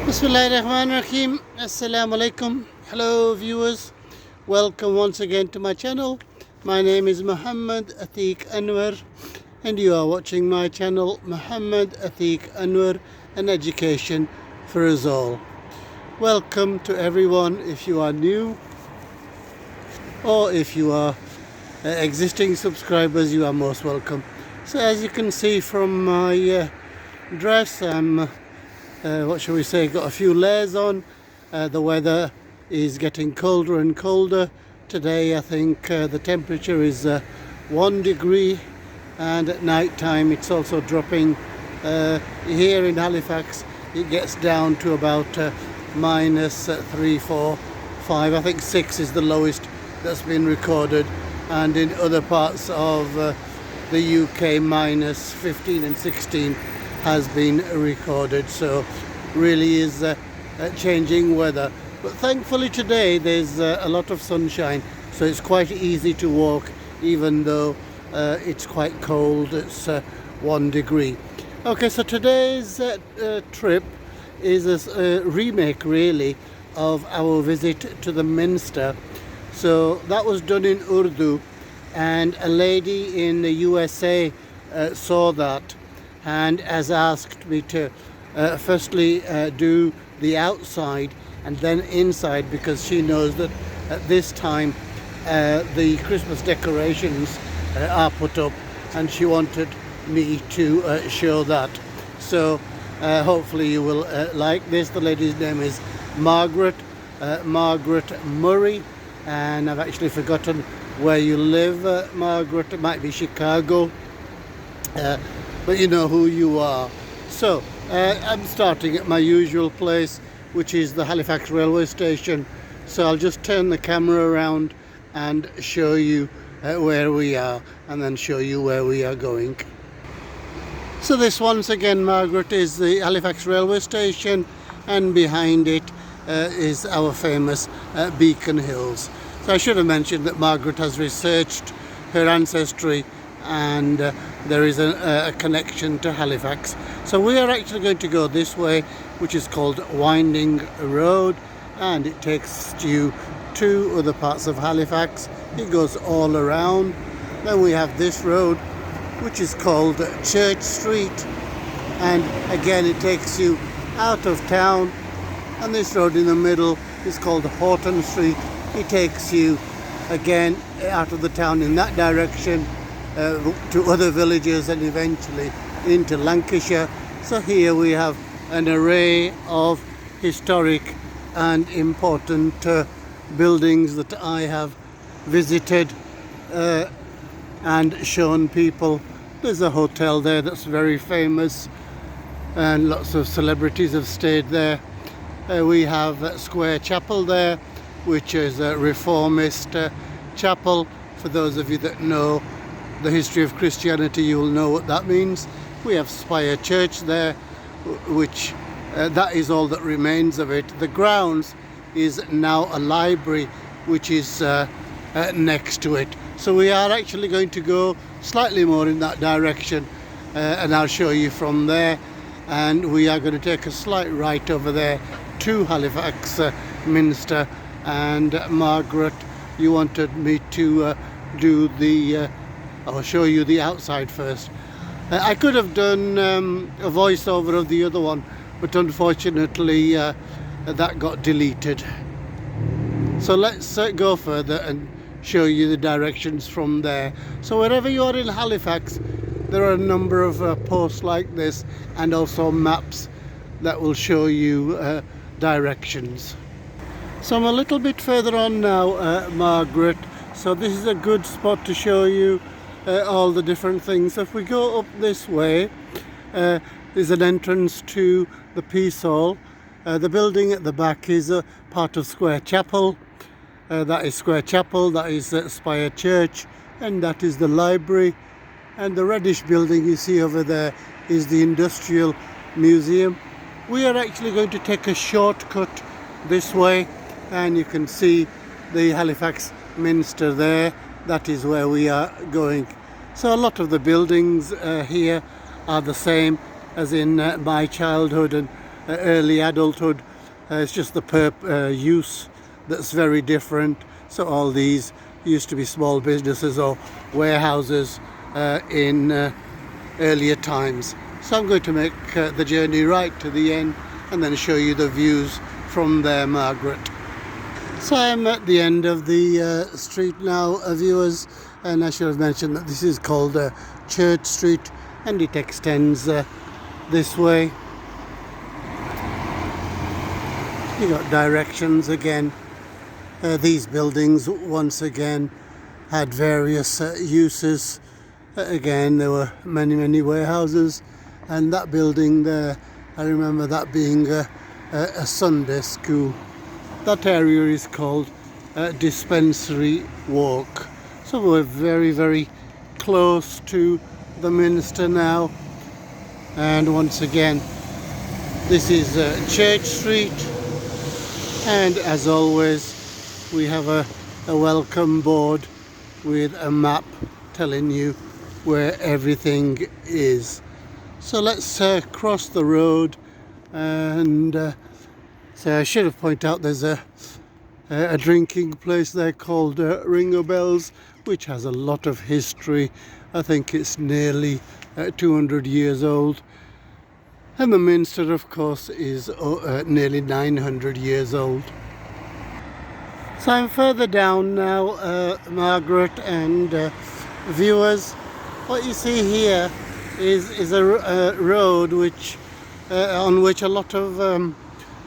Bismillahirrahmanirrahim. Assalamu alaikum. Hello viewers. Welcome once again to my channel. My name is Muhammad Atiq Anwar and you are watching my channel Muhammad Atiq Anwar, an education for us all. Welcome to everyone if you are new, or if you are existing subscribers, you are most welcome. So as you can see from my dress, I'm what shall we say, got a few layers on. The weather is getting colder and colder. Today I think the temperature is 1 degree, and at night time it's also dropping. Here in Halifax it gets down to about minus 3, 4, 5. I think 6 is the lowest that's been recorded, and in other parts of the UK minus 15 and 16 has been recorded. So really is changing weather, but thankfully today there's a lot of sunshine, so it's quite easy to walk even though it's quite cold. It's 1 degree. Okay, so today's trip is a remake really of our visit to the Minster. So that was done in Urdu, and a lady in the USA saw that and has asked me to firstly do the outside and then inside, because she knows that at this time the Christmas decorations are put up, and she wanted me to show that. So hopefully you will like this. The lady's name is Margaret Murray, and I've actually forgotten where you live, Margaret. It might be Chicago, but you know who you are. So I'm starting at my usual place, which is the Halifax railway station. So I'll just turn the camera around and show you where we are, and then show you where we are going. So this, once again, Margaret, is the Halifax railway station, and behind it is our famous Beacon Hills. So I should have mentioned that Margaret has researched her ancestry, and there is a connection to Halifax. So we are actually going to go this way, which is called Winding Road, and it takes you to other parts of Halifax. It goes all around. Then we have this road, which is called Church Street, and again it takes you out of town. And this road in the middle is called Horton Street. It takes you again out of the town in that direction to other villages and eventually into Lancashire. So here we have an array of historic and important buildings that I have visited and shown people. There's a hotel there that's very famous, and lots of celebrities have stayed there. We have Square Chapel there, which is a reformist chapel. For those of you that know the history of Christianity, you will know what that means. We have Spire Church there, which that is all that remains of it. The grounds is now a library, which is next to it. So we are actually going to go slightly more in that direction, and I'll show you from there. And we are going to take a slight right over there to Halifax Minster. And Margaret, you wanted me to do the I'll show you the outside first. I could have done a voiceover of the other one, but unfortunately that got deleted. So let's go further and show you the directions from there. So wherever you are in Halifax, there are a number of posts like this, and also maps that will show you directions. So I'm a little bit further on now, Margaret. So this is a good spot to show you all the different things. So if we go up this way, there's an entrance to the Peace Hall. The building at the back is a part of Square Chapel. That is Square Chapel, that is Spire Church, and that is the library. And the reddish building you see over there is the Industrial Museum. We are actually going to take a shortcut this way, and you can see the Halifax Minster there. That is where we are going. So a lot of the buildings here are the same as in my childhood, and early adulthood. It's just the use that's very different. So all these used to be small businesses or warehouses in earlier times. So I'm going to make the journey right to the end and then show you the views from there, Margaret. So I'm at the end of the street now, viewers, and I should have mentioned that this is called Church Street, and it extends this way. You got directions again. These buildings once again had various uses. Again, there were many warehouses, and that building there, I remember that being a Sunday school. That area is called Dispensary Walk. So we're very close to the Minster now, and once again this is Church Street, and as always we have a welcome board with a map telling you where everything is. So let's cross the road, and so I should have pointed out there's a drinking place there called Ringo Bells, which has a lot of history. I think it's nearly 200 years old, and the Minster of course is nearly 900 years old. So I'm further down now, Margaret and viewers. What you see here is a road which on which a lot of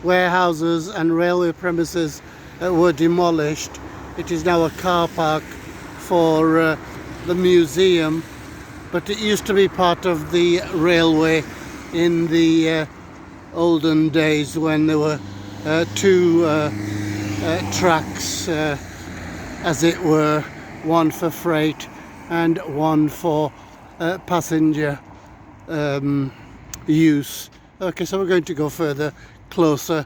warehouses and railway premises were demolished. It is now a car park for the museum, but it used to be part of the railway in the olden days when there were two tracks, as it were, one for freight and one for passenger use. Okay, so we're going to go further closer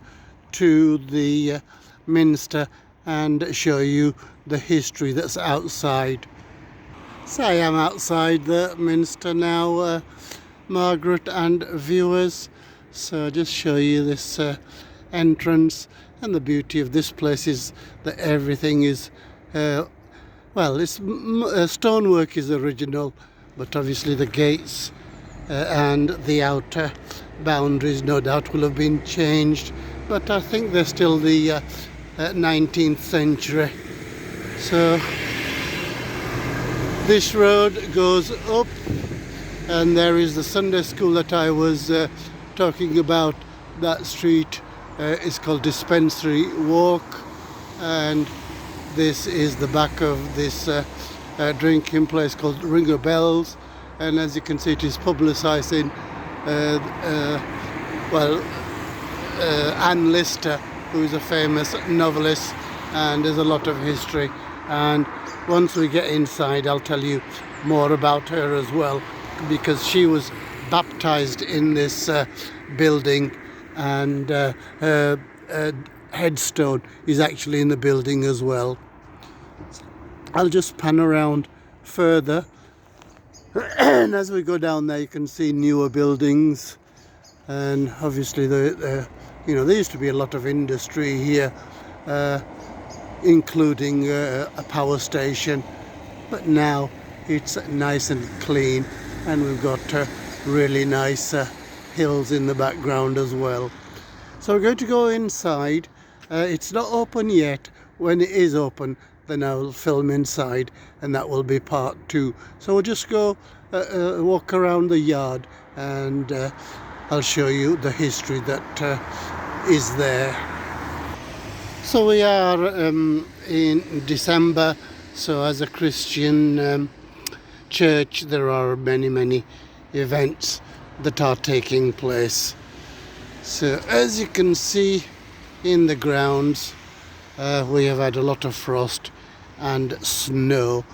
to the Minster and show you the history that's outside. So I am outside the Minster now, Margaret and viewers. So I'll just show you this entrance, and the beauty of this place is that everything is well, it's stonework is original, but obviously the gates and the outer boundaries no doubt will have been changed, but I think they're still the 19th century. So this road goes up, and there is the Sunday school that I was talking about. That street is called Dispensary Walk, and this is the back of this drinking place called Ringo Bells, and as you can see it is publicising Anne Lister, who is a famous novelist, and there's a lot of history, and once we get inside I'll tell you more about her as well, because she was baptised in this building, and her headstone is actually in the building as well. I'll just pan around further, and as we go down there you can see newer buildings, and obviously there used to be a lot of industry here, including a power station, but now it's nice and clean, and we've got really nice hills in the background as well. So we're going to go inside. It's not open yet. When it is open, then I'll film inside, and that will be part 2. So we'll just go walk around the yard, and I'll show you the history that is there. So we are in December, so as a Christian church there are many events that are taking place. So as you can see in the grounds, we have had a lot of frost and snow.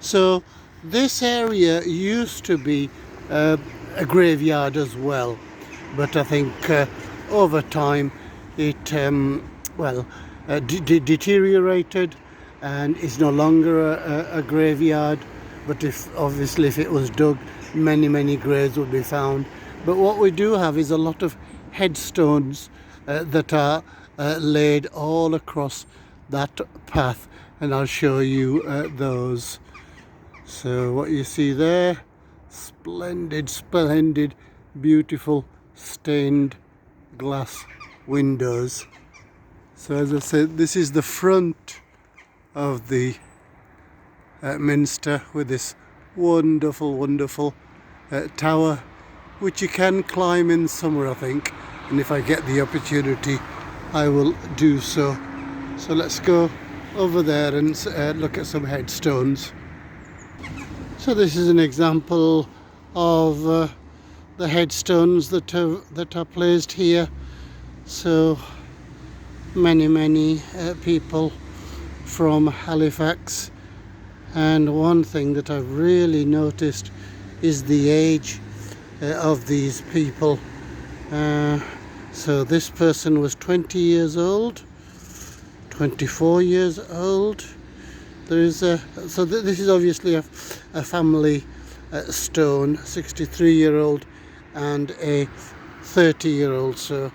So this area used to be a graveyard as well, but I think over time it deteriorated and is no longer a graveyard. But obviously if it was dug, many graves would be found. But what we do have is a lot of headstones that are laid all across that path, and I'll show you those. So what you see there, splendid, splendid, beautiful stained glass windows. So as I said, this is the front of the Minster, with this wonderful, wonderful tower, which you can climb in summer, I think, and if I get the opportunity I will do so. So let's go over there and look at some headstones. So this is an example of the headstones that are placed here. So many people from Halifax, and one thing that I've really noticed is the age of these people. So this person was 20 years old, 24 years old. There is this is obviously a family stone, 63-year-old and a 30-year-old. So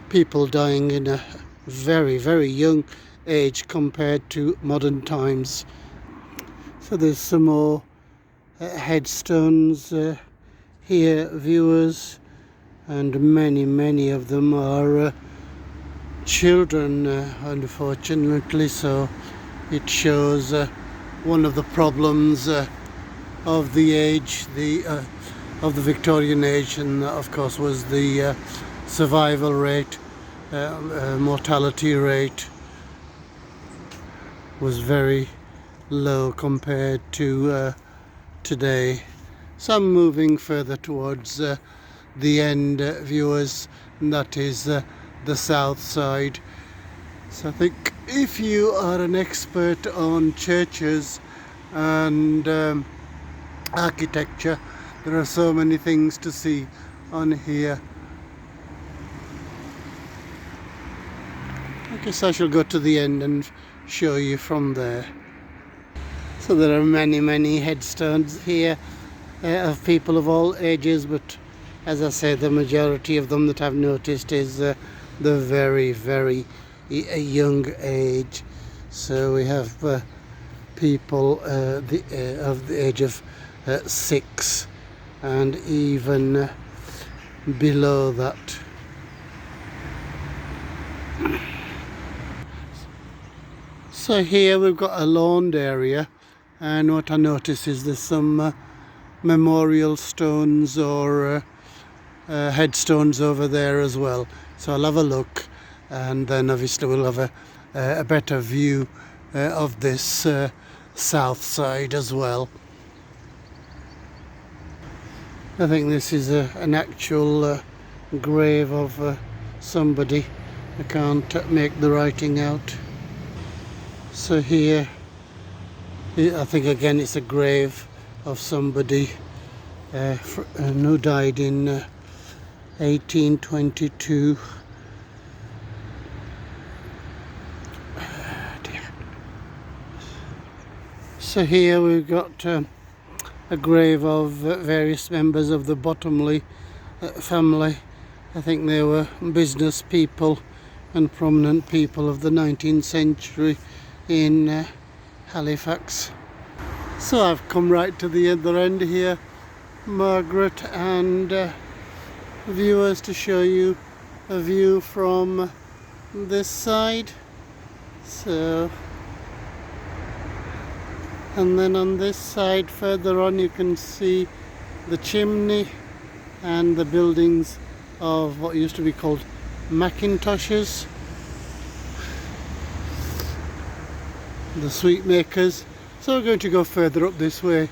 people dying in a very young age compared to modern times. So there's some more headstones here, viewers, and many of them are children, unfortunately. So it shows one of the problems of the age, of the Victorian age, and of course was the survival rate, mortality rate was very low compared to today. So I'm moving further towards the end, viewers, and that is the south side. So I think if you are an expert on churches and architecture, there are so many things to see on here. I guess I shall go to the end and show you from there. So there are many headstones here of people of all ages, but as I said, the majority of them that I've noticed is the very young age. So we have people of the age of 6 and even below that. So here we've got a lawned area, and what I notice is there's some memorial stones or headstones over there as well. So I'll have a look, and then obviously we'll have a better view of this south side as well. I think this is an actual grave of somebody. I can't make the writing out. So here, I think again it's a grave of somebody who died in 1822. So here we've got a grave of various members of the Bottomley family. I think they were business people and prominent people of the 19th century in Halifax. So I've come right to the other end here, Margaret and viewers, to show you a view from this side. So, and then on this side further on you can see the chimney and the buildings of what used to be called Macintoshes, the sweet makers. So we're going to go further up this way,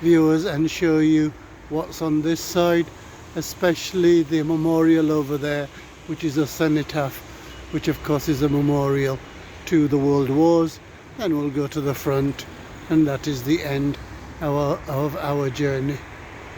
viewers, and show you what's on this side, especially the memorial over there, which is a cenotaph, which of course is a memorial to the World Wars. Then we'll go to the front, and that is the end of our journey.